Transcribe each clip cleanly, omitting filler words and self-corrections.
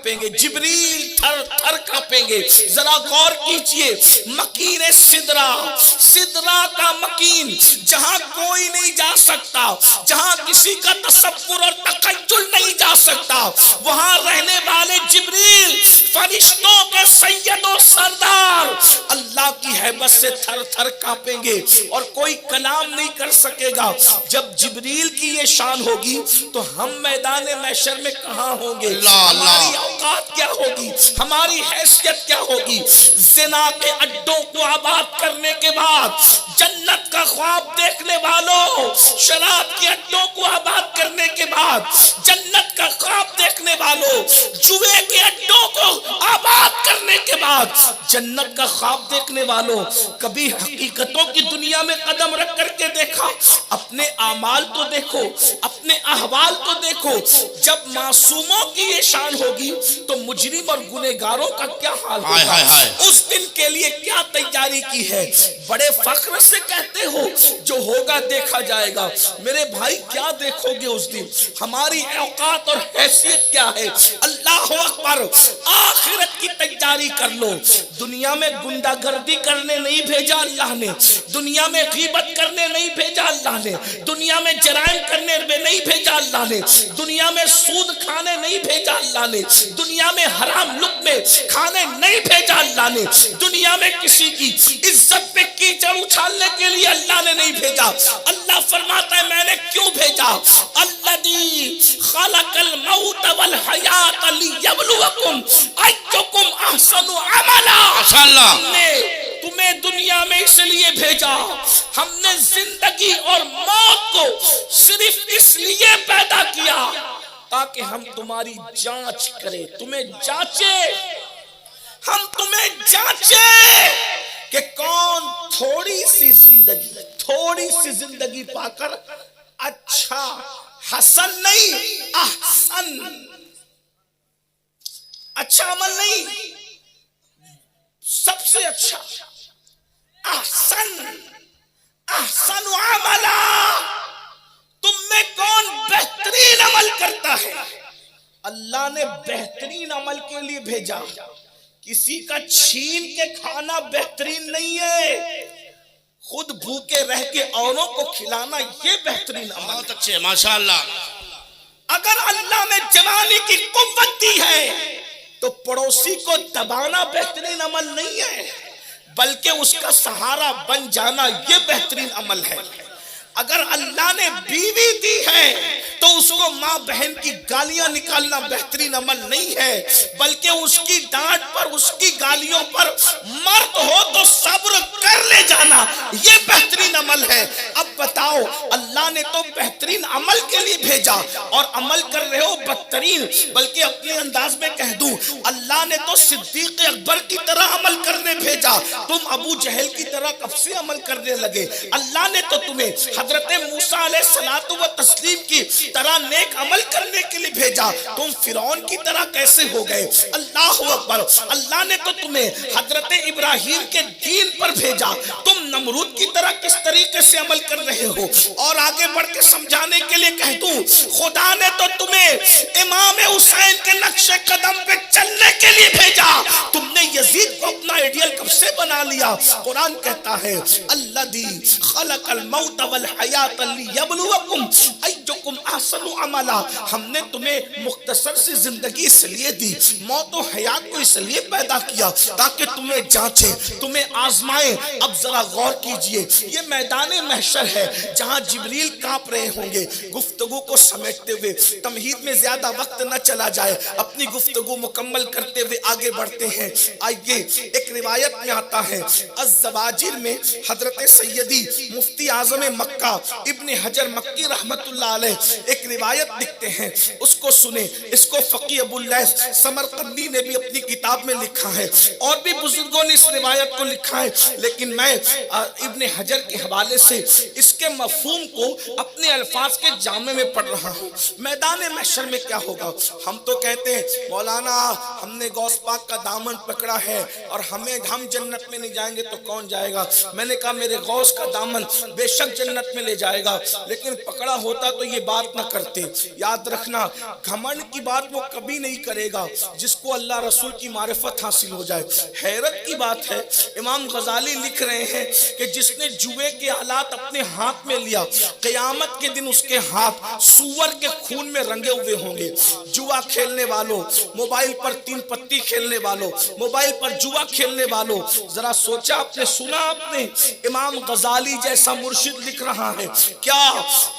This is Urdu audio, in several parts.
کانپیں گے، جبریل تھر تھر کانپیں گے۔ ذرا غور کیجئے، مکین سدرہ، سدرہ کا مکین، جہاں کوئی نہیں جا سکتا، جہاں کسی کا تصور اور تخیل نہیں جا سکتا، وہاں رہنے والے جبریل فرشتوں کے سید و سردار اللہ کی حیبت سے تھر تھر کانپیں گے اور کوئی کلام نہیں کر سکے گا۔ جب جبریل کی یہ شان ہوگی تو ہم میدان محشر میں کہاں ہوں گے؟ ہماری اوقات کیا ہوگی؟ ہماری حیثیت کیا ہوگی؟ زنا کے اڈوں کو آباد کرنے کے بعد جنت کا خواب دیکھنے والوں، شراب کے اڈوں کو آباد کرنے کے بعد جنت کا خواب دیکھنے والوں، جوئے کے اڈوں کو آباد کرنے کے بعد جنت کا خواب دیکھنے والوں، کبھی حقیقتوں کی دنیا میں قدم رکھ کر کے دیکھا؟ اپنے اعمال تو دیکھو، اپنے احوال تو دیکھو۔ جب معصوموں کی یہ شان ہوگی تو مجرم اور گنہگاروں کا کیا حال ہوگا؟ اس دن کے لیے کیا تیاری کی ہے؟ بڑے فخر سے کہتے ہو جو ہوگا دیکھا جائے گا۔ میرے بھائی کیا دیکھو گے اس دن؟ ہماری اوقات اور حیثیت کیا ہے؟ اللہ اکبر، آخرت کی تیاری کر لو۔ دنیا میں گنڈا گردی کرنے نہیں بھیجا اللہ نے، دنیا میں غیبت کرنے نہیں بھیجا اللہ نے، دنیا میں جرائم کرنے میں نہیں بھیجا اللہ نے، دنیا میں سود کھانے نہیں بھیجا اللہ نے، دنیا میں حرام لقمے کھانے نہیں بھیجا اللہ نے، دنیا میں کسی کی عزت پہ کیچڑ اچھالنے کے لیے اللہ نے نہیں بھیجا۔ اللہ فرماتا ہے میں نے کیوں بھیجا؟ الذی خلق الموت والحیات لیبلوکم ایکم احسن عملا۔ ہم نے تمہیں دنیا میں اس لیے بھیجا، ہم نے زندگی اور موت کو صرف اس لیے پیدا کیا تاکہ ہم تمہاری جانچ کریں، تمہیں جانچے، ہم تمہیں جانچے کہ کون تھوڑی سی زندگی پا کر اچھا، حسن نہیں احسن، اچھا عمل نہیں، سب سے اچھا، احسن عملا، تم میں کون بہترین عمل کرتا ہے؟ اللہ نے بہترین عمل کے لیے بھیجا۔ کسی کا چھین کے کھانا بہترین نہیں ہے، خود بھوکے رہ کے اوروں کو کھلانا یہ بہترین عمل ہے۔ بہت اچھے، ماشاءاللہ۔ اگر اللہ نے جوانی کی قوت دی ہے تو پڑوسی کو دبانا بہترین عمل نہیں ہے، بلکہ اس کا سہارا بن جانا یہ بہترین عمل ہے۔ اگر اللہ نے بیوی دی ہے تو اس کو ماں بہن کی گالیاں نکالنا بہترین عمل نہیں ہے، بلکہ اس کی ڈانٹ پر، اس کی گالیوں پر مرد ہو تو صبر کر لے جانا یہ بہترین عمل ہے۔ اب بتاؤ، اللہ نے تو بہترین عمل کے لیے بھیجا اور عمل کر رہے ہو بدترین۔ بلکہ اپنے انداز میں کہہ دوں، اللہ نے تو صدیق اکبر کی طرح عمل کرنے بھیجا، تم ابو جہل کی طرح کب سے عمل کرنے لگے؟ اللہ نے تو تمہیں حضرت موسیٰ علیہ الصلوۃ والتسلیم کی طرح نیک عمل کرنے کے لیے بھیجا، تم فرعون کی طرح کیسے ہو گئے؟ اللہ اکبر، اللہ نے تو تمہیں حضرت ابراہیم کے دین پر بھیجا، تم نمرود کی طرح کس طریقے سے عمل کر رہے ہو؟ اور آگے بڑھ کے سمجھانے کے لیے کہہ دوں، خدا نے تو تمہیں امام حسین کے نقش قدم پہ چلنے کے لیے بھیجا، تم نے یزید کو اپنا آئیڈیل کب سے بنا لیا؟ قرآن کہتا ہے الذی خلق الموت والحیات لیبلوکم ایکم احسن عملا، ہم نے تمہیں مختصر سی زندگی اس لیے دی، موت و حیات کو اس لیے پیدا کیا تاکہ تمہیں جانچے، تمہیں آزمائے۔ اب ذرا غور کیجئے، یہ میدان محشر ہے جہاں جبریل کانپ رہے ہوں گے۔ گفتگو کو سمیٹتے ہوئے، تمہید میں زیادہ وقت نہ چلا جائے، اپنی گفتگو مکمل کرتے ہوئے آگے بڑھتے ہیں۔ آئیے، ایک روایت میں آتا ہے الزواجر میں حضرت سیدی مفتی اعظم مکہ ابن حجر مکی رحمت اللہ علیہ ایک روایت لکھتے ہیں، اس کو سنیں۔ اس کو فقی ابو اللیث سمرقندی نے بھی اپنی کتاب میں لکھا ہے، اور بھی بزرگوں نے اس روایت کو لکھا ہے، لیکن میں ابن حجر کے حوالے سے اس کے مفہوم کو اپنے الفاظ کے جامع میں پڑھ رہا ہوں۔ میدان محشر میں کیا ہوگا؟ ہم تو کہتے ہیں مولانا ہم نے غوث پاک کا دامن پکڑا ہے اور ہم جنت میں نہیں جائیں گے تو کون جائے گا؟ میں نے کہا میرے غوث کا دامن بے شک جنت میں لے جائے گا، لیکن پکڑا ہوتا تو یہ بات نہ کرتے۔ یاد رکھنا گھمنڈ کی بات وہ کبھی نہیں کرے گا جس کو اللہ رسول کی معرفت حاصل ہو جائے۔ حیرت کی بات ہے امام غزالی لکھ رہے ہیں کہ جس نے جوے کے آلات اپنے ہاتھ میں لیا قیامت کے دن اس کے ہاتھ سور کے خون میں رنگے ہوئے ہوں گے۔ جوا کھیلنے والوں، موبائل پر 3 پتی کھیلنے والوں، موبائل پر جوا کھیلنے والوں، ذرا سوچا آپ نے، سنا آپ نے امام غزالی جیسا مرشد لکھ رہا ہے کیا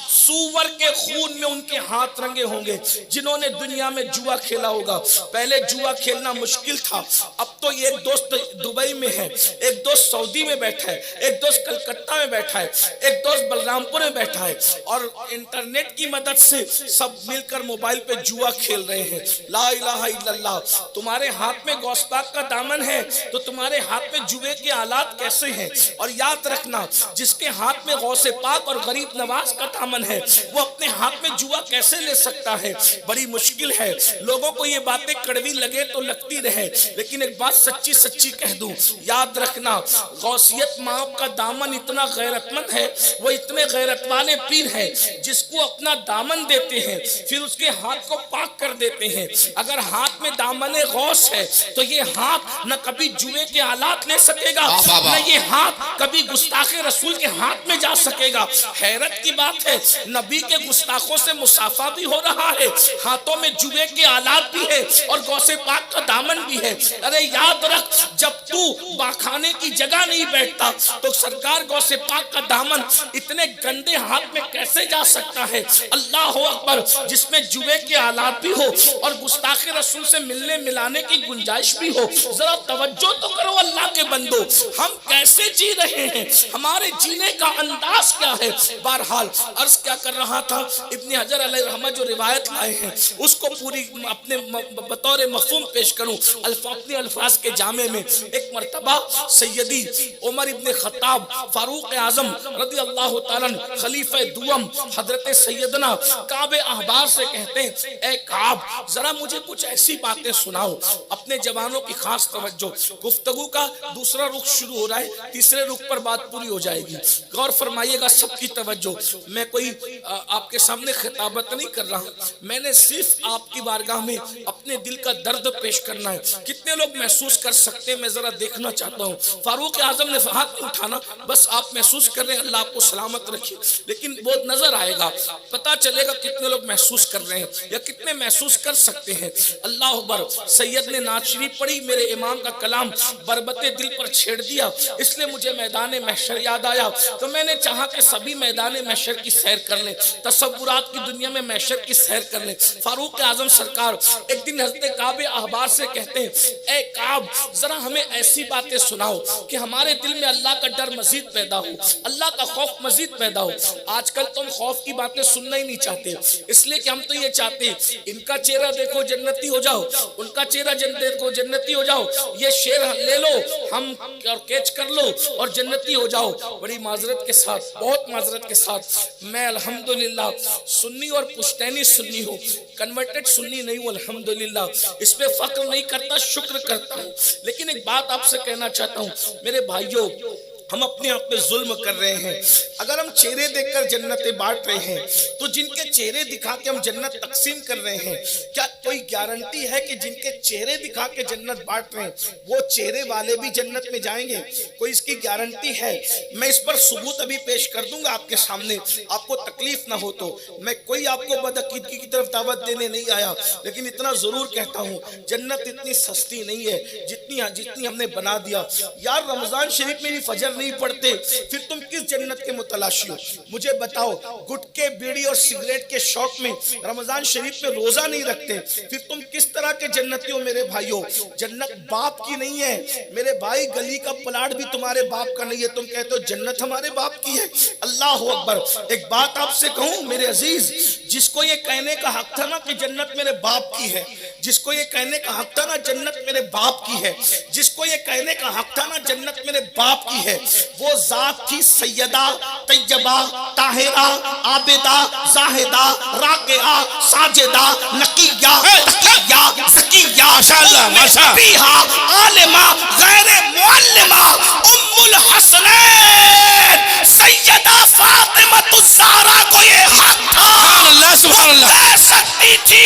سور کے خون میں ان کے ہاتھ رنگے ہوں گے جنہوں نے دنیا میں جوا کھیلا ہوگا۔ پہلے جوا کھیلنا مشکل تھا، اب تو ایک دوست دبئی میں ہے، ایک دوست سعودی میں بیٹھا ہے، ایک دوست کلکتہ میں بیٹھا ہے، ایک دوست بلرام پور میں بیٹھا ہے، اور انٹرنیٹ کی مدد سے سب مل کر موبائل پہ جوا کھیل رہے ہیں۔ لا الہ الا اللہ۔ تمہارے ہاتھ میں غوث پاک کا دامن ہے تو تمہارے ہاتھ میں جوے کے آلات کیسے ہیں؟ اور یاد رکھنا جس کے ہاتھ میں غوث پاک اور غریب نواز کا دامن ہے وہ اپنے ہاتھ میں جوا کیسے لے سکتا ہے؟ بڑی مشکل ہے۔ لوگوں کو یہ باتیں کڑوی لگے تو لگتی رہے، لیکن ایک بات سچی سچی کہہ دوں، یاد رکھنا غوثیت ماں کا دامن اتنا غیرت مند ہے، وہ اتنے غیرت والے پیر ہیں جس کو اپنا دامن دیتے ہیں پھر اس کے ہاتھ کو پاک کر دیتے ہیں۔ اگر ہاتھ میں دامن غوث ہے تو یہ ہاتھ نہ کبھی جوے کے آلات لے سکے گا، نہ یہ ہاتھ کبھی گستاخ رسول کے ہاتھ میں جا سکے گا۔ حیرت کی بات ہے نبی کے گستاخوں سے مصافحہ بھی ہو رہا ہے، ہاتھوں میں جوے کے آلات بھی ہے اور غوث پاک کا دامن بھی ہے۔ ارے یاد رکھ جب تو باخانے کی جگہ نہیں بیٹھتا تو سرکار غوث پاک کا دامن اتنے گندے ہاتھ میں کیسے جا سکتا ہے؟ اللہ اکبر۔ جس میں جوے کے آلات بھی ہو اور گستاخ رسول سے ملنے ملانے کی گنجائش بھی ہو، ذرا توجہ تو کرو اللہ کے بندو، ہم کیسے جی رہے ہیں؟ ہمارے جینے کا انداز کیا ہے؟ بہرحال عرض کیا کر رہا تھا، ابن حجر علیہ رحمہ جو روایت لائے ہیں اس کو پوری اپنے بطور مفہوم پیش کروں اپنے الفاظ کے جامع میں۔ ایک مرتبہ سیدی عمر ابن خطاب فاروق اعظم رضی اللہ تعالیٰ خلیفہ دوم حضرت سیدنا کعب احبار سے کہتے ہیں اے کعب ذرا مجھے کچھ ایسی باتیں سناؤ۔ اپنے جوانوں کی خاص توجہ، گفتگو کا دوسرا رخ شروع ہو رہا ہے، تیسرے رخ پر بات پوری ہو جائے گی، غور فرمائیے گا سب کی توجہ۔ میں کوئی آپ کے سامنے خطابت نہیں کر رہا، میں نے صرف آپ کی بارگاہ میں اپنے دل کا درد پیش کرنا ہے۔ کتنے لوگ محسوس کر سکتے ہیں میں ذرا دیکھنا چاہتا ہوں۔ فاروق اعظم نے ہاتھ نہیں اٹھانا، بس آپ محسوس کر رہے ہیں، اللہ آپ کو سلامت رکھے، لیکن وہ نظر آئے گا، پتا چلے گا کتنے لوگ محسوس کر رہے ہیں یا کتنے محسوس کر سکتے ہیں۔ اللہ اکبر۔ سید نے نعت شریف پڑھی، میرے امام کا کلام بربط دل پر چھیڑ دیا، اس لیے مجھے میدان محشر یاد آیا، تو میں نے چاہا کہ سبھی میدان محشر کی سیر کر لیں، تصورات کی دنیا میں محشر کی سیر کر لیں۔ فاروق اعظم سرکار ایک دن حضرت کعب احبار سے کہتے ہیں اے کعب ذرا ہمیں ایسی باتیں سناؤ کہ ہمارے دل میں اللہ کا ڈر مزید پیدا ہو، اللہ کا خوف مزید پیدا ہو۔ آج کل تم خوف کی باتیں سننا ہی نہیں چاہتے، اس لیے کہ ہم تو یہ چاہتے ہیں ان کا چہرہ دیکھو جنتی ہو جاؤ، ان کا چہرہ دیکھو جنتی ہو جاؤ، یہ شیر لے لو ہم اور کیچ کر لو اور جنتی ہو جاؤ۔ بڑی معذرت کے ساتھ، بہت معذرت کے ساتھ، میں الحمدللہ سنی اور پشتینی سنی ہوں، کنورٹڈ سنی نہیں ہوں الحمدللہ، اس پہ فخر نہیں کرتا، شکر کرتا ہوں۔ لیکن ایک بات آپ سے کہنا چاہتا ہوں میرے بھائیوں، ہم اپنے آپ پہ ظلم کر رہے ہیں۔ اگر ہم چہرے دیکھ کر جنتیں بانٹ رہے ہیں تو جن کے چہرے دکھا کے ہم جنت تقسیم کر رہے ہیں، کیا کوئی گارنٹی ہے کہ جن کے چہرے دکھا کے جنت بانٹ رہے ہیں وہ چہرے والے بھی جنت میں جائیں گے؟ کوئی اس کی گارنٹی ہے؟ میں اس پر ثبوت ابھی پیش کر دوں گا آپ کے سامنے، آپ کو تکلیف نہ ہو تو۔ میں کوئی آپ کو بدعقیدگی کی طرف دعوت دینے نہیں آیا، لیکن اتنا ضرور کہتا ہوں جنت اتنی سستی نہیں ہے جتنی ہم نے بنا دیا۔ یار رمضان شریف میں بھی فجر نہیں پڑھتے، پھر تم کس جنت کے متلاشی ہو؟ مجھے بتاؤ، گٹکے بیڑی اور سگریٹ کے شوق میں رمضان شریف میں روزہ نہیں رکھتے، پھر تم کس طرح کے جنتی ہو میرے بھائیوں؟ جنت باپ کی نہیں ہے میرے بھائی، گلی کا پلاٹ بھی تمہارے باپ کا نہیں ہے، تم کہتے ہو جنت ہمارے باپ کی ہے۔ اللہ اکبر۔ ایک بات آپ سے کہوں میرے عزیز، جس کو یہ کہنے کا حق تھا نا کہ جنت میرے باپ کی ہے، جس کو یہ کہنے کا حق تھا نا جنت میرے باپ کی ہے، جس کو یہ کہنے کا حق تھا نا جنت میرے باپ کی ہے، وہ ذات تھی سیدہ طیبہ طاہرہ عابدہ زاہدہ راکعہ ساجدہ نقیہ تقیہ زکیہ ماشاءاللہ نبیہہ عالمہ غیر معلمہ ام الحسنین سیدہ فاطمہ الزہرا کو یہ حق تھا، سبحان اللہ کہہ سکتی تھی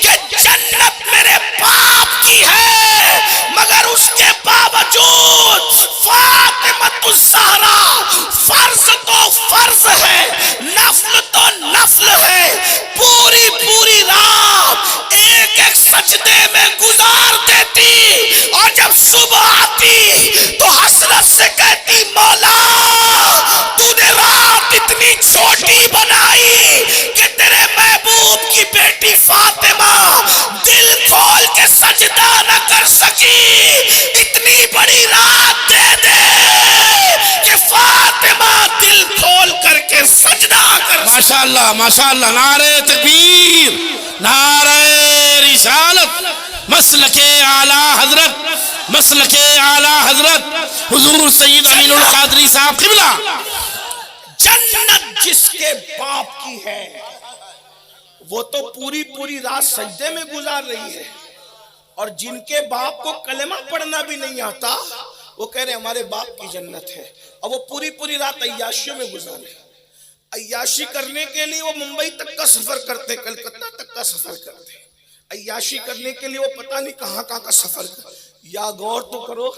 کہ جنت میرے باپ کی ہے، مگر اس کے باوجود فاطمہ الزہرا فرض تو فرض ہے، نفل تو نفل ہے، پوری پوری رات ایک ایک سجدے میں گزار دیتی، اور جب صبح آتی تو حسرت سے کہتی مولا تو نے رات اتنی چھوٹی بنائی کہ تیرے محبوب کی بیٹی فاطمہ دل کھول کے سجدہ نہ کر سکی، اتنی بڑی رات دے دے کہ فاطمہ دل کھول کر کے سجدہ کر سکی۔ ماشاءاللہ ماشاءاللہ، نعرہ تکبیر، نعرہ رسالت، مسلک اعلیٰ حضرت، مسلک اعلیٰ حضرت حضور سید امین القادری صاحب قبلہ۔ جنت جس کے باپ کی ہے وہ تو پوری پوری رات سجدے میں گزار رہی ہے، اور جن کے باپ کو کلمہ پڑھنا بھی نہیں آتا وہ کہہ رہے ہمارے باپ کی جنت ہے، اور وہ پوری پوری رات عیاشیوں میں گزارے۔ عیاشی کرنے کے لیے وہ ممبئی تک کا سفر کرتے، کلکتہ تک کا سفر کرتے، عیاشی کرنے کے لیے وہ پتہ نہیں کہاں کہاں کا سفر کرتے۔ یا غور تو کرو،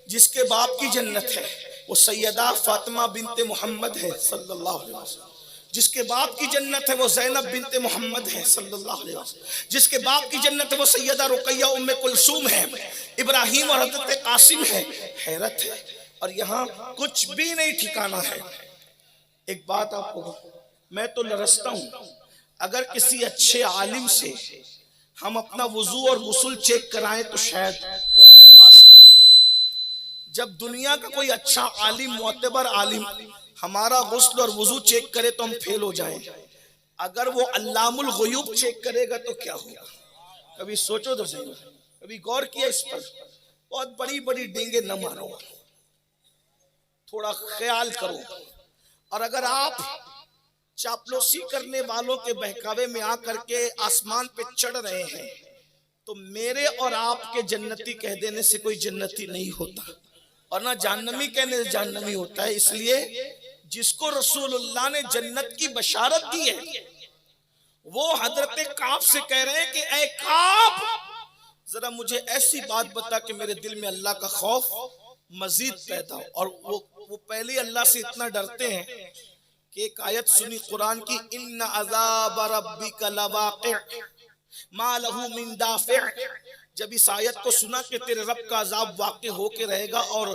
جس کے باپ کی جنت ہے وہ سیدہ فاطمہ بنت محمد ہے صلی اللہ علیہ وسلم، جس کے باپ کی جنت ہے وہ زینب بنت محمد ہے صلی اللہ علیہ وسلم، جس کے باپ کی جنت ہے وہ سیدہ رقیہ ام کلثوم ہے، ابراہیم اور حضرت قاسم ہے۔ حیرت ہے، اور یہاں کچھ بھی نہیں ٹھکانا ہے۔ ایک بات آپ کو میں تو لرزتا ہوں، اگر کسی اچھے عالم سے ہم اپنا وضو اور غسل چیک کرائیں تو شاید وہ ہمیں پاس کر دیں۔ جب دنیا کا کوئی اچھا عالم معتبر عالم ہمارا غسل اور وضو چیک کرے تو ہم فیل ہو جائیں، اگر وہ علام الغیوب چیک کرے گا تو کیا ہوگا؟ کبھی سوچو تو صحیح، کبھی غور کیا اس پر؟ بہت بڑی بڑی ڈینگیں نہ مارو، تھوڑا خیال کرو۔ اور اگر آپ چاپلوسی کرنے والوں کے بہکاوے میں آ کر کے آسمان پہ چڑھ رہے ہیں تو میرے اور آپ کے جنتی کہہ دینے سے کوئی جنتی نہیں ہوتا، اور نہ جہنمی کہنے سے جہنمی ہوتا ہے۔ اس لیے جس کو رسول اللہ نے جنت کی بشارت دی ہے وہ حضرت کعب سے کہہ رہے ہیں کہ اے کعب ذرا مجھے ایسی بات بتا کہ میرے دل میں اللہ کا خوف مزید پیدا ہو۔ اور وہ پہلے اللہ سے اتنا ڈرتے ہیں کہ ایک آیت سنی قرآن کی، ان عذاب ربک لواقع ما لہ من دافع۔ جب اس آیت کو سنا کہ تیرے رب کا عذاب واقع ہو کے رہے گا اور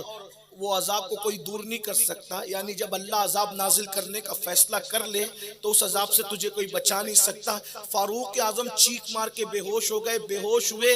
وہ عذاب کو کوئی دور نہیں کر سکتا، یعنی جب اللہ عذاب نازل کرنے کا فیصلہ کر لے تو اس عذاب سے تجھے کوئی بچا نہیں سکتا۔ فاروق اعظم چیخ مار کے بے ہوش ہو گئے، بے ہوش ہوئے،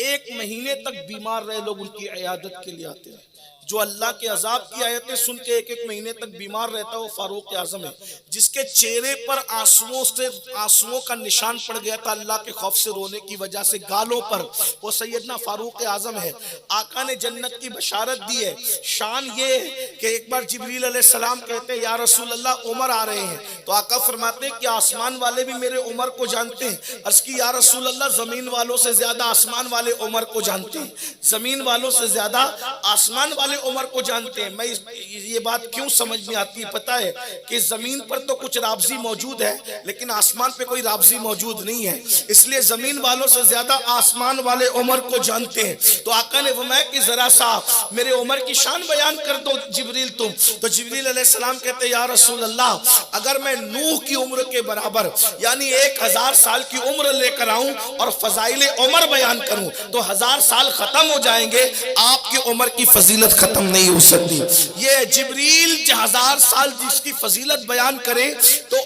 1 مہینے تک بیمار رہے، لوگ ان کی عیادت کے لیے آتے ہیں۔ جو اللہ کے عذاب کی آیتیں سن کے 1 مہینے تک بیمار رہتا ہے وہ فاروق اعظم ہے، جس کے چہرے پر آنسوؤں کا نشان پڑ گیا تھا اللہ کے خوف سے رونے کی وجہ سے، گالوں پر، وہ سیدنا فاروق اعظم ہے۔ آقا نے جنت کی بشارت دی ہے۔ شان یہ کہ ایک بار جبریل علیہ السلام کہتے ہیں یا رسول اللہ عمر آ رہے ہیں، تو آقا فرماتے ہیں کہ آسمان والے بھی میرے عمر کو جانتے ہیں۔ عرض کی یا رسول اللہ زمین والوں سے زیادہ آسمان والے عمر کو جانتے ہیں، زمین والوں سے زیادہ آسمان والے عمر کو جانتے ہیں۔ میں یہ بات کیوں سمجھ میں آتی ہے پتہ ہے کہ زمین پر تو کچھ رابضی موجود ہے لیکن آسمان پہ کوئی رابضی موجود نہیں ہے، اس لیے زمین والوں سے زیادہ آسمان والے عمر کو جانتے ہیں۔ تو آقا نے فرمایا کہ ذرا سا میرے عمر کی شان بیان کر دو جبریل تم۔ تو جبریل علیہ السلام کہتے ہیں یا رسول اللہ اگر میں نوح کی عمر کے برابر یعنی 1000 سال کی عمر لے کر آؤں اور فضائل عمر بیان کروں تو 1000 سال ختم ہو جائیں گے، آپ کی عمر کی فضیلت ختم نہیں ہو سکتی۔ یہ جبریل 1000 سال جس کی فضیلت بیان کرے تو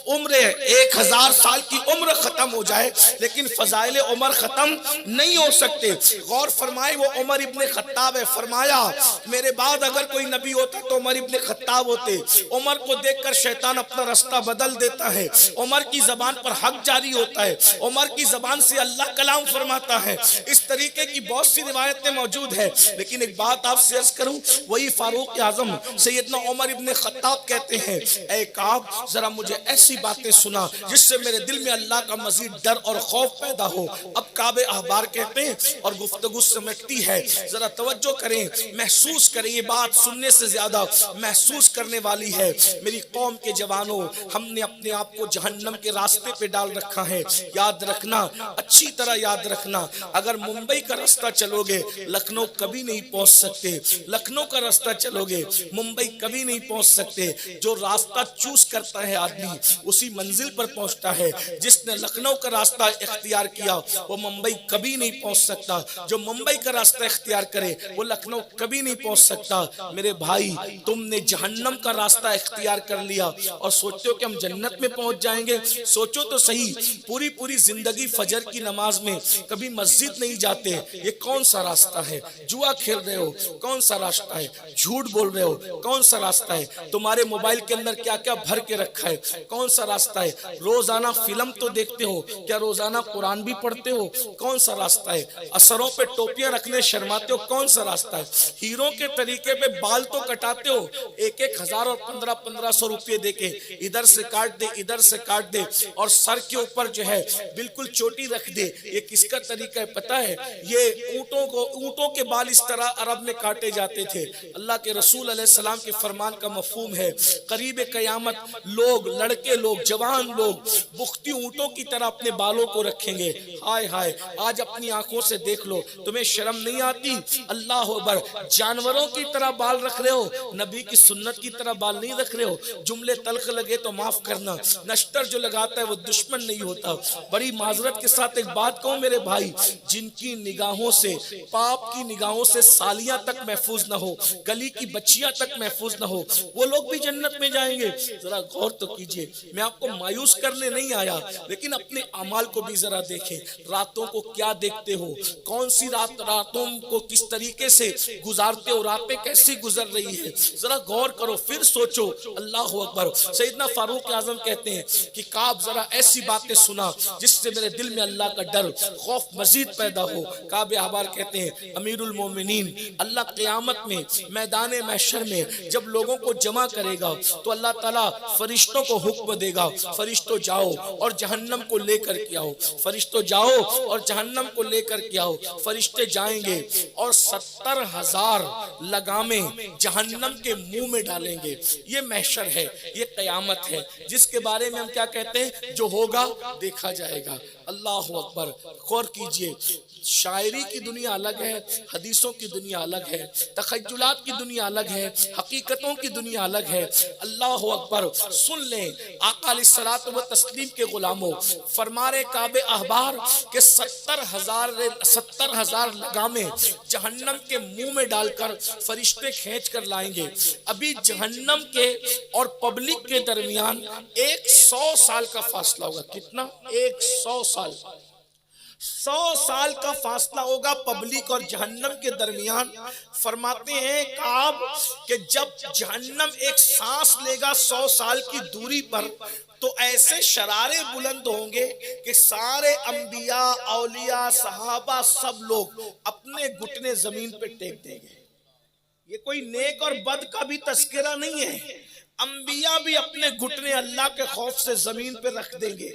عمر 1000 سال کی عمر ختم ہو جائے لیکن فضائل عمر ختم نہیں ہو سکتے. غور فرمائے وہ عمر ابن خطاب ہے. فرمایا میرے بعد اگر کوئی نبی ہوتا تو عمر ابن خطاب ہوتے. عمر کو دیکھ کر شیطان اپنا رستہ بدل دیتا ہے. عمر کی زبان پر حق جاری ہوتا ہے. عمر کی زبان سے اللہ کلام فرماتا ہے. اس طریقے کی بہت سی روایتیں موجود ہیں. لیکن ایک بات آپ سے عرض کروں, وہی فاروق اعظم سیدنا عمر ابن خطاب کہتے ہیں اے کعب ذرا مجھے ایسی باتیں سنا جس سے میرے دل میں اللہ کا مزید ڈر اور خوف پیدا ہو. اب کعب احبار کہتے ہیں اور گفتگو سمجھتی ہے, ذرا توجہ کریں, محسوس کریں, یہ بات سننے سے زیادہ محسوس کرنے والی ہے. میری قوم کے جوانوں, ہم نے اپنے آپ کو جہنم کے راستے پہ ڈال رکھا ہے. یاد رکھنا, اچھی طرح یاد رکھنا, اگر ممبئی کا راستہ چلو گے لکھنؤ کبھی نہیں پہنچ سکتے. لکھنؤ کا راستہ چلو گے ممبئی کبھی نہیں پہنچ سکتے. جو راستہ چوز کرتا ہے آدمی اسی منزل پر پہنچتا ہے. جس نے لکھنؤ کا راستہ اختیار کیا وہ ممبئی کبھی نہیں پہنچ سکتا. جو ممبئی کا راستہ اختیار کرے وہ لکھنؤ کبھی نہیں پہنچ سکتا. میرے بھائی, تم نے جہنم کا راستہ اختیار کر لیا اور سوچتے ہو کہ ہم جنت میں پہنچ جائیں گے. سوچو تو صحیح, پوری زندگی فجر کی نماز میں کبھی مسجد نہیں جاتے. یہ کون سا راستہ ہے؟ جوا کھیل رہے ہو, کون سا راستہ ہے؟ جھوٹ بول رہے ہو, کون سا راستہ ہے؟ تمہارے موبائل کے اندر کیا کیا بھر کے رکھا ہے, کون سا راستہ ہے؟ روزانہ فلم تو دیکھتے ہو, کیا روزانہ قرآن بھی پڑھتے ہو, کون سا راستہ ہے؟ اثروں پہ ٹوپیاں رکھنے شرماتے ہو, کون سا راستہ ہے؟ ہیروں کے طریقے پہ بال تو کٹاتے ہو, 1,000 اور 1,500 روپے دے کے ادھر سے کاٹ دے ادھر سے کاٹ دے اور سر کے اوپر جو ہے بالکل چوٹی رکھ دے. یہ کس کا طریقہ ہے پتہ ہے؟ یہ اونٹوں کے بال اس طرح عرب میں کاٹے جاتے تھے. اللہ کے رسول علیہ السلام کے فرمان کا مفہوم ہے قریب قیامت لوگ, لڑکے لوگ, جوان لوگ بختی اونٹوں کی طرح اپنے بالوں کو رکھیں گے. ہائے ہائے, آج اپنی آنکھوں سے دیکھ لو, تمہیں شرم نہیں آتی؟ اللہ اکبر, جانوروں کی طرح بال رکھ رہے ہو, نبی کی سنت کی طرح بال نہیں رکھ رہے ہو. جملے تلخ لگے تو معاف کرنا, نشتر جو لگاتا ہے وہ دشمن نہیں ہوتا. بڑی معذرت کے ساتھ ایک بات کہوں میرے بھائی, جن کی نگاہوں سے, پاپ کی نگاہوں سے سالیاں تک محفوظ نہ ہو, گلی کی بچیاں تک محفوظ نہ ہو, وہ لوگ بھی جنت میں جائیں گے. ذرا غور تو کیجئے, میں آپ کو مایوس کرنے نہیں آیا, لیکن اپنے اعمال کو بھی ذرا دیکھیں. راتوں کو کیا دیکھتے ہو, کون سی راتوں کو کس طریقے سے گزارتے ہو, راتیں کیسی گزر رہی ہے, ذرا غور کرو, پھر سوچو. اللہ اکبر. سیدنا فاروق اعظم کہتے ہیں کہ کعب ذرا ایسی باتیں سنا جس سے میرے دل میں اللہ کا ڈر, خوف مزید پیدا ہو. کعب احبار کہتے ہیں امیر المومنین, اللہ قیامت میں میدان محشر میں جب لوگوں کو جمع کرے گا تو اللہ تعالیٰ فرشتوں کو حکم دے گا, فرشتوں جاؤ اور جہنم کو لے کر کے آؤ, فرشتوں جاؤ اور جہنم کو لے کر کے آؤ. فرشتے جائیں گے اور 70,000 لگامیں جہنم کے منہ میں ڈالیں گے. یہ محشر ہے, یہ قیامت ہے, جس کے بارے میں ہم کیا کہتے ہیں, جو ہوگا دیکھا جائے گا. اللہ اکبر. غور کیجئے, شاعری کی دنیا الگ ہے, حدیثوں کی دنیا الگ ہے, تخیلات کی دنیا الگ ہے, حقیقتوں کی دنیا الگ ہے. اللہ اکبر. سن لیں آقا علیہ الصلوۃ والتسلیم کے غلاموں, فرمارے کعب احبار کہ 70,000 لگامیں جہنم کے منہ میں ڈال کر فرشتے کھینچ کر لائیں گے. ابھی جہنم کے اور پبلک کے درمیان 100 سال کا فاصلہ ہوگا. کتنا؟ 100 سال. 100 سال کا فاصلہ ہوگا پبلک اور جہنم کے درمیان. فرماتے ہیں کعب کہ جب جہنم ایک سانس لے گا 100 سال کی دوری پر تو ایسے شرارے بلند ہوں گے کہ سارے انبیاء, اولیاء, صحابہ سب لوگ اپنے گھٹنے زمین پہ ٹیک دیں گے. یہ کوئی نیک اور بد کا بھی تذکرہ نہیں ہے, انبیاء بھی اپنے گھٹنے اللہ کے خوف سے زمین پہ رکھ دیں گے.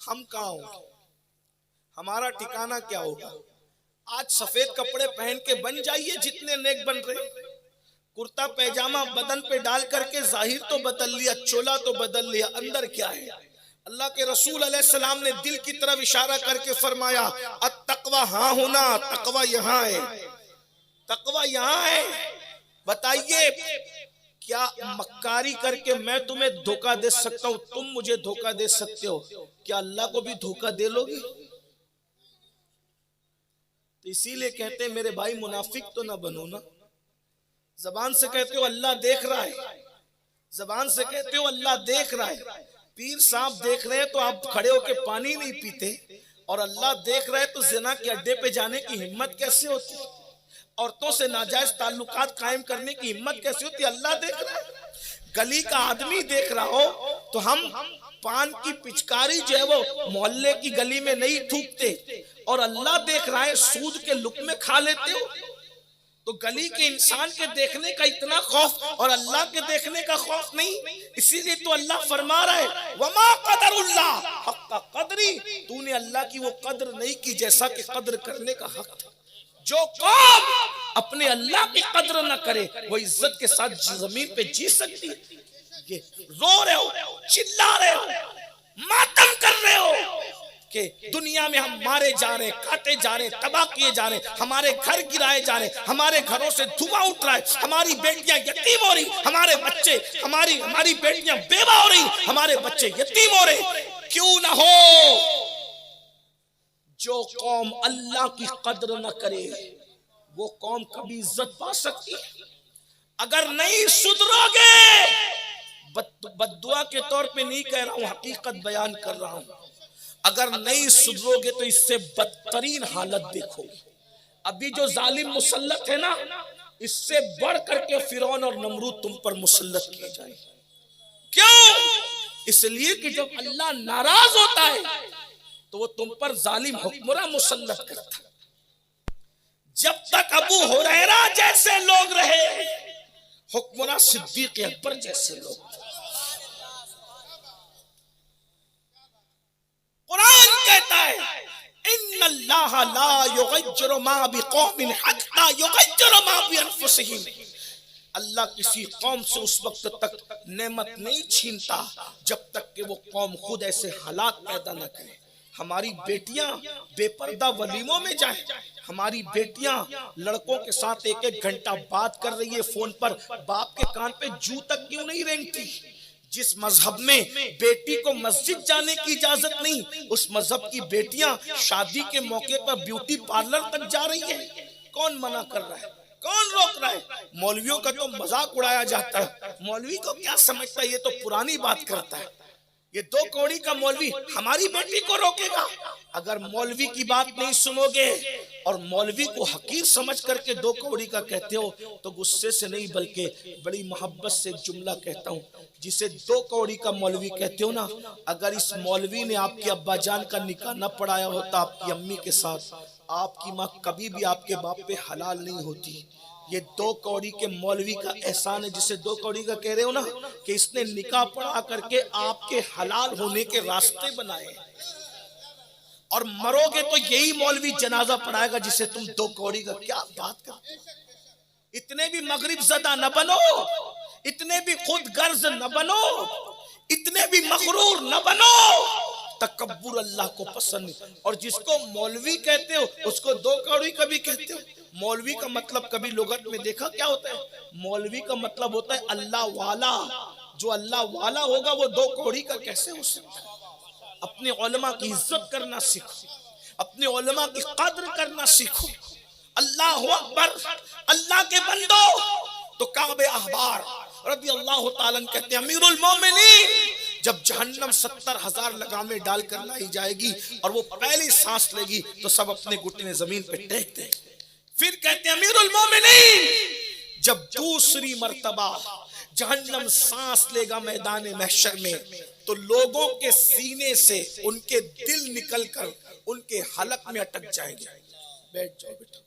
ہم کہاں ہوں گے؟ ہمارا ٹھکانہ کیا ہوگا؟ آج سفید کپڑے پہن کے بن جائیے جتنے نیک بن رہے, کرتا پیجامہ بدن پہ ڈال کر کے ظاہر تو بدل لیا, چولا تو بدل لیا, اندر کیا ہے؟ اللہ کے رسول علیہ السلام نے دل کی طرف اشارہ کر کے فرمایا التقوی ہاں ہونا, تقوی یہاں ہے, تقوی یہاں ہے. بتائیے کیا مکاری کر کے میں تمہیں دھوکہ دے سکتا ہوں, تم مجھے دھوکہ دے سکتے ہو, کیا اللہ کو بھی دھوکہ دے لو گے؟ اسی لیے کہتے ہیں میرے بھائی منافق تو نہ بنو نا. زبان سے کہتے ہو اللہ دیکھ رہا ہے, زبان سے کہتے ہو اللہ دیکھ رہا ہے, پیر صاحب دیکھ رہے ہیں تو آپ کھڑے ہو کے پانی نہیں پیتے، اور اللہ دیکھ رہے تو زنا کے اڈے پہ جانے کی ہمت کیسے ہوتی؟ عورتوں سے ناجائز تعلقات قائم کرنے کی ہمت کیسے ہوتی؟ اللہ دیکھ رہا ہے۔ گلی کا آدمی دیکھ رہا ہو تو ہم پان کی پچکاری جو ہے وہ محلے کی گلی میں نہیں تھوکتے، اور اللہ دیکھ رہا ہے سود کے لقمے کھا لیتے ہو۔ تو گلی کے انسان کے دیکھنے کا اتنا خوف اور اللہ کے دیکھنے کا خوف نہیں، اسی لیے تو اللہ فرما رہا ہے وما قدر اللہ حق قدری، تو نے اللہ کی وہ قدر نہیں کی جیسا کہ قدر کرنے کا حق تھا۔ جو قوم اپنے اللہ کی قدر نہ کرے وہ عزت کے ساتھ زمین پہ جی سکتی ہے؟ یہ رو رہے ہو، چلا رہے ہو، ماتم کر رہے ہو کہ دنیا میں ہم مارے جا رہے ہیں، کاٹے جا رہے ہیں، تباہ کیے جا رہے ہیں، ہمارے گھر گرائے جا رہے ہیں، ہمارے گھروں سے دھواں اٹھ رہا ہے، ہماری بیٹیاں یتیم ہو رہی، ہمارے بچے ہماری بیٹیاں بیوہ ہو رہی، ہمارے بچے یتیم ہو رہے۔ کیوں نہ ہو؟ جو قوم اللہ کی قدر نہ کرے وہ قوم کبھی عزت پا سکتی ہے؟ اگر نہیں سدھرو گے، بددعا کے طور پہ نہیں کہہ رہا ہوں، حقیقت بیان کر رہا ہوں، اگر نہیں سدھرو گے تو اس سے بدترین حالت دیکھو گے۔ ابھی جو ظالم مسلط ہے نا، اس سے بڑھ کر کے فرعون اور نمرود تم پر مسلط کیے جائیں۔ کیوں؟ اس لیے کہ جب اللہ ناراض ہوتا ہے تو وہ تم پر ظالم حکمراں مسلط کرتا ہے۔ جب تک ابو ہریرہ جیسے لوگ رہے، حکمراں صدیق اکبر جیسے لوگ، قرآن کہتا ہے ان اللہ لا یغیر ما بقوم حتی یغیر ما بانفسہم، اللہ کسی قوم سے اس وقت تک نعمت نہیں چھینتا جب تک کہ وہ قوم خود ایسے حالات پیدا نہ کرے۔ ہماری بیٹیاں بے پردہ ولیموں میں جائیں، ہماری بیٹیاں لڑکوں کے ساتھ ایک ایک گھنٹہ بات کر رہی ہے فون پر، باپ کے کان پہ جو تک کیوں نہیں رینگتی؟ جس مذہب میں بیٹی کو مسجد جانے کی اجازت نہیں، اس مذہب کی بیٹیاں شادی کے موقع پر بیوٹی پارلر تک جا رہی ہیں۔ کون منع کر رہا ہے؟ کون روک رہا ہے؟ مولویوں کا تو مذاق اڑایا جاتا ہے، مولوی کو کیا سمجھتا ہے، یہ تو پرانی بات کرتا ہے، یہ 2 کوڑی کا مولوی ہماری بیٹی کو روکے گا؟ اگر مولوی کی بات نہیں سنو گے اور مولوی کو حقیر سمجھ کر کے 2 کوڑی کا کہتے ہو تو غصے سے نہیں بلکہ بڑی محبت سے ایک جملہ کہتا ہوں، جسے 2 کوڑی کا مولوی کہتے ہو نا، اگر اس مولوی نے آپ کے ابا جان کا نکاح نہ پڑھایا ہوتا آپ کی امی کے ساتھ، آپ کی ماں کبھی بھی آپ کے باپ پہ حلال نہیں ہوتی۔ یہ 2 کوڑی کے مولوی کا احسان ہے، جسے 2 کوڑی کا کہہ رہے ہو نا، کہ اس نے نکاح پڑھا کر کے آپ کے حلال ہونے کے راستے بنائے، اور مرو گے تو یہی مولوی جنازہ پڑھائے گا جسے تم 2 کوڑی کا کیا بات کرتے ہو۔ اتنے بھی مغرب زدہ نہ بنو، اتنے بھی خود غرض نہ بنو، اتنے بھی مغرور نہ بنو۔ تکبر اللہ کو پسند نہیں، اور جس کو مولوی کہتے ہو اس کو 2 کوڑی کا بھی کہتے ہو۔ مولوی کا مطلب کبھی لغت میں دیکھا کیا ہوتا ہے؟ مولوی کا مطلب ہوتا ہے اللہ والا، جو اللہ والا ہوگا وہ 2 کوڑی کا کیسے ہو سکتا ہے؟ اپنے علماء کی عزت کرنا سیکھو، اپنے علماء کی قدر کرنا سیکھو۔ اللہ اکبر، اللہ کے بندو۔ تو کعب احبار رضی اللہ تعالیٰ عنہ کہتے ہیں امیر المومنین، جب جہنم 70,000 لگامیں ڈال کر لائی جائے گی اور وہ پہلی سانس لے گی تو سب اپنے گھٹنے زمین پہ ٹیک دیں، پھر کہتے ہیں امیر المومنین، جب دوسری مرتبہ جہنم سانس لے گا میدان محشر میں تو لوگوں کے سینے سے ان کے دل نکل کر ان کے حلق میں اٹک جائیں گے۔ بیٹھ جاؤ بیٹا،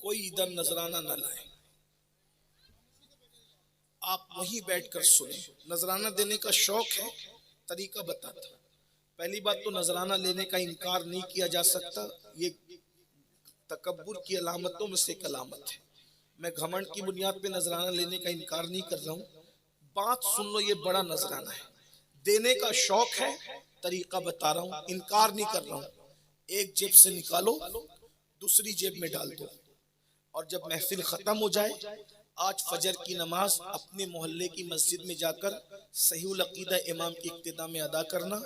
کوئی ادھر نذرانہ نہ لائے، آپ وہیں بیٹھ کر سنیں۔ نذرانہ دینے کا شوق ہے، طریقہ بتاتا ہوں۔ پہلی بات تو نذرانہ لینے کا انکار نہیں کیا جا سکتا، یہ تکبر کی علامتوں میں سے ایک علامت ہے۔ میں گھمنڈ کی بنیاد پہ نذرانہ لینے کا انکار نہیں کر رہا ہوں، بات سن لو، یہ بڑا نذرانہ ہے، دینے کا شوق ہے، طریقہ بتا رہا ہوں، انکار نہیں کر رہا ہوں۔ ایک جیب سے نکالو، دوسری جیب میں ڈال دو، اور جب محفل ختم ہو جائے آج فجر کی نماز اپنے محلے کی مسجد میں جا کر صحیح العقیدہ امام کی اقتداء میں ادا کرنا،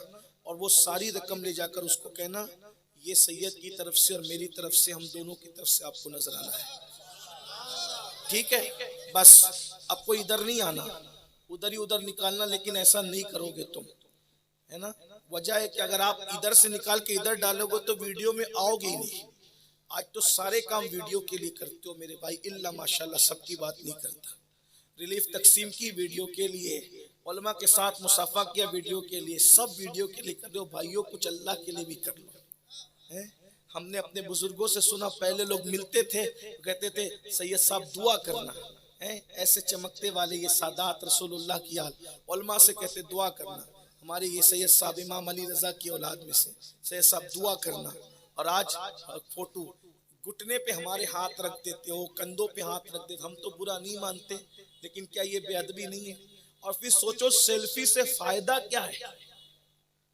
اور وہ ساری رقم لے جا کر اس کو کہنا یہ سید کی طرف سے اور میری طرف سے، ہم دونوں کی طرف سے آپ کو نظر آنا ہے، ٹھیک ہے؟ بس اب کوئی ادھر نہیں آنا، ادھر ہی ادھر نکالنا، لیکن ایسا نہیں کرو گے تم۔ ہے نا. وجہ ہے کہ اگر آپ ادھر سے نکال کے ادھر ڈالو گے تو ویڈیو میں آؤ گے ہی نہیں. آج تو سارے کام ویڈیو کے لیے کرتے ہو میرے بھائی, اللہ ماشاءاللہ سب کی بات نہیں کرتا. ریلیف تقسیم کی ویڈیو کے لیے, علماء کے ساتھ مصافحہ کیا ویڈیو کے لیے, سب ویڈیو کے لیے کر رہے ہو بھائیوں. کچھ اللہ کے لیے بھی کر لو. ہم نے اپنے بزرگوں سے سنا, پہلے لوگ ملتے تھے کہتے تھے سید صاحب دعا کرنا, ایسے چمکتے والے یہ سادات رسول اللہ کی حال. علماء سے کہتے دعا کرنا. ہمارے یہ سید صاحب امام علی رضا کی اولاد میں سے سید صاحب دعا کرنا. اور آج فوٹو گھٹنے پہ ہمارے ہاتھ رکھ دیتے ہو, کندھوں پہ ہاتھ رکھ دیتے. ہم تو برا نہیں مانتے, لیکن کیا یہ بے ادبی نہیں ہے؟ اور پھر سوچو سیلفی سے فائدہ کیا ہے؟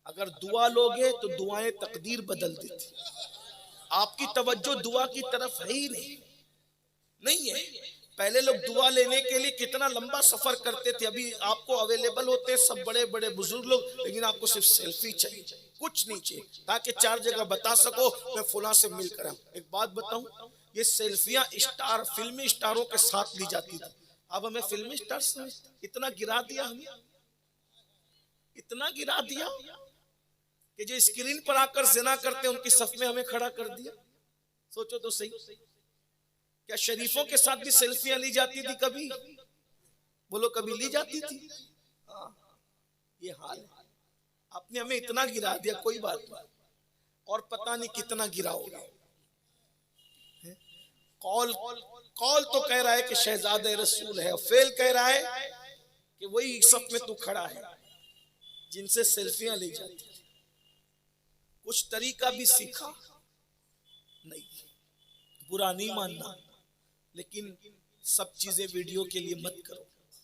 اگر دعا لوگے تو دعائیں تقدیر بدل دیتی. آپ کی توجہ دعا کی طرف ہے ہی نہیں ہے. پہلے لوگ دعا لینے کے لیے کتنا لمبا سفر کرتے تھے. ابھی آپ کو اویلیبل ہوتے سب بڑے بڑے بزرگ لوگ, لیکن آپ کو صرف سیلفی چاہیے, کچھ نہیں چاہیے, تاکہ 4 جگہ بتا سکو میں فلاں سے مل کر. ایک بات بتاؤں, یہ سیلفیاں اسٹار فلمی اسٹاروں کے ساتھ لی جاتی تھی. اب ہمیں فلمی اسٹار سمجھتے, اتنا گرا دیا ہمیں, اتنا گرا دیا کہ جو اسکرین پر آ کر زنا کرتے ان کی صف میں ہمیں کھڑا کر دیا. سوچو تو صحیح, کیا شریفوں کے ساتھ بھی سیلفیاں لی جاتی تھی کبھی؟ بولو کبھی لی جاتی تھی؟ یہ حال ہے. آپ نے ہمیں اتنا گرا دیا, کوئی بات نہیں, اور پتہ نہیں کتنا گرا ہوگا. قول تو کہہ رہا ہے کہ شہزادہ رسول ہے, اور فعل کہہ رہا ہے کہ وہی صف میں تو کھڑا ہے جن سے سیلفیاں لی جاتی تھی. کچھ طریقہ بھی سیکھا نہیں, برا نہیں ماننا, لیکن سب چیزیں ویڈیو کے لیے مت کرو.